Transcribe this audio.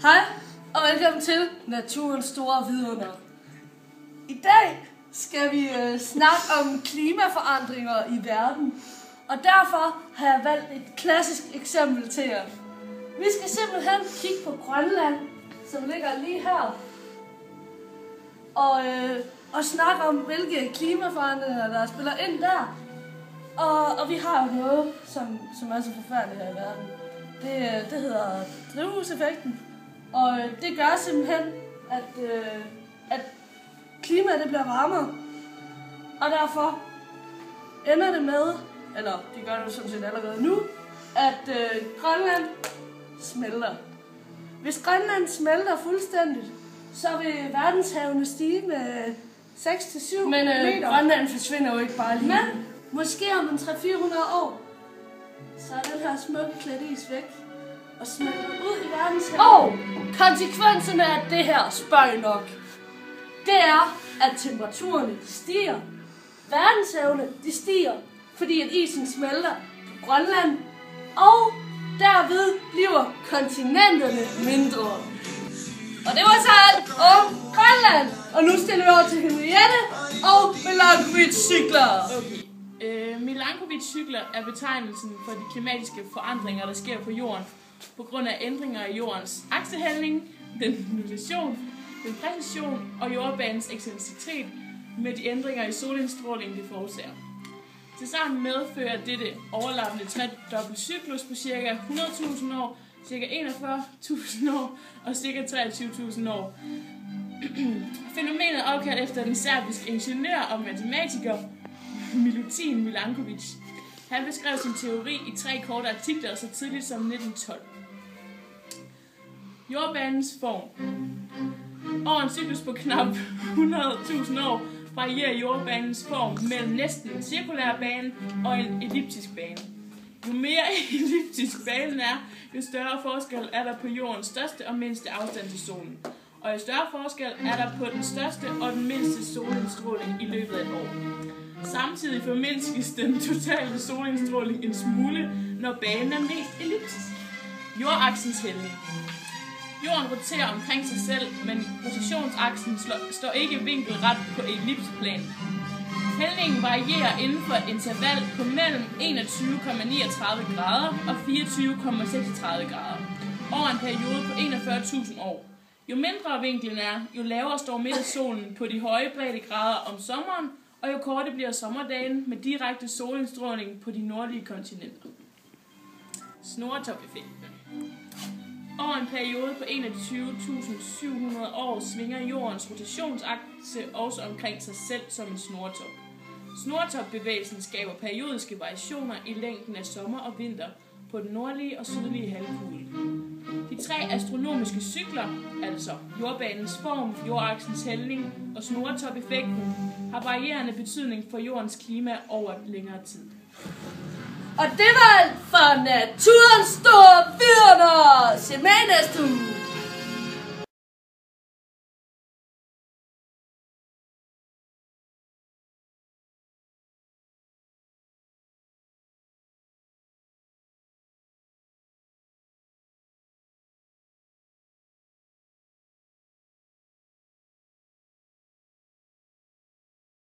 Hej og velkommen til Naturens Store Vidunder. I dag skal vi snakke om klimaforandringer i verden. Og derfor har jeg valgt et klassisk eksempel til jer. Vi skal simpelthen kigge på Grønland, som ligger lige her. Og snakke om, hvilke klimaforandringer, der spiller ind der. Og vi har jo noget, som er så forfærdeligt her i verden. Det hedder drivhuseffekten. Og det gør simpelthen, at klimaet bliver varmere. Og derfor ender det med, eller det gør det sådan set allerede nu, at Grønland smelter. Hvis Grønland smelter fuldstændigt, så vil verdenshavene stige med 6-7 meter. Men Grønland forsvinder jo ikke bare lige. Men måske om 300-400 år, så er den her smukke klædt is væk og smelter ud i verdenshavet. Og konsekvenserne af det her, spørg nok, det er, at temperaturerne stiger. Verdenshavene, de stiger, fordi at isen smelter på Grønland, og derved bliver kontinenterne mindre. Og det var så alt om Grønland. Og nu stiller vi over til Henriette og Milankovic-cykler. Okay. Milankovic-cykler er betegnelsen for de klimatiske forandringer, der sker på jorden på grund af ændringer i jordens aksehældning, den nulation, den præcision og jordbanens ekstensitet med de ændringer i solindstrålingen, det forårsager. Tilsammen medfører dette overlappende tredobbelt cyklus på ca. 100.000 år, ca. 41.000 år og ca. 23.000 år. Fænomenet er opkaldt efter den serbiske ingeniør og matematiker Milutin Milankovic. Han beskrev sin teori i 3 korte artikler så tidligt som 1912. Jordbanens form. Over en cyklus på knap 100.000 år varierer jordbanens form mellem næsten en cirkulær bane og en elliptisk bane. Jo mere elliptisk banen er, jo større forskel er der på jordens største og mindste afstand til solen. Og jo større forskel er der på den største og den mindste solindstråling i løbet af et år. Samtidig formindskes den totale solindstråling en smule, når banen er mest elliptisk. Jordaksens hældning. Jorden roterer omkring sig selv, men rotationsaksen står ikke vinkelret på ellipsplanen. Hældningen varierer inden for et interval på mellem 21,39 grader og 24,36 grader over en periode på 41.000 år. Jo mindre vinklen er, jo lavere står midtersolen på de høje breddegrader om sommeren, og jo korte bliver sommerdagen med direkte solindstråling på de nordlige kontinenter. Snoretop-effekten. Over en periode på 21.700 år svinger jordens rotationsakse også omkring sig selv som en snoretop. Snoretop-bevægelsen skaber periodiske variationer i længden af sommer og vinter på den nordlige og sydlige halvkugle. De 3 astronomiske cykler, altså jordbanens form, jordaksens hældning og snoretop-effekten, har varierende betydning for jordens klima over længere tid. Og det var alt for Naturens Store Vidunder. Se med næste uge.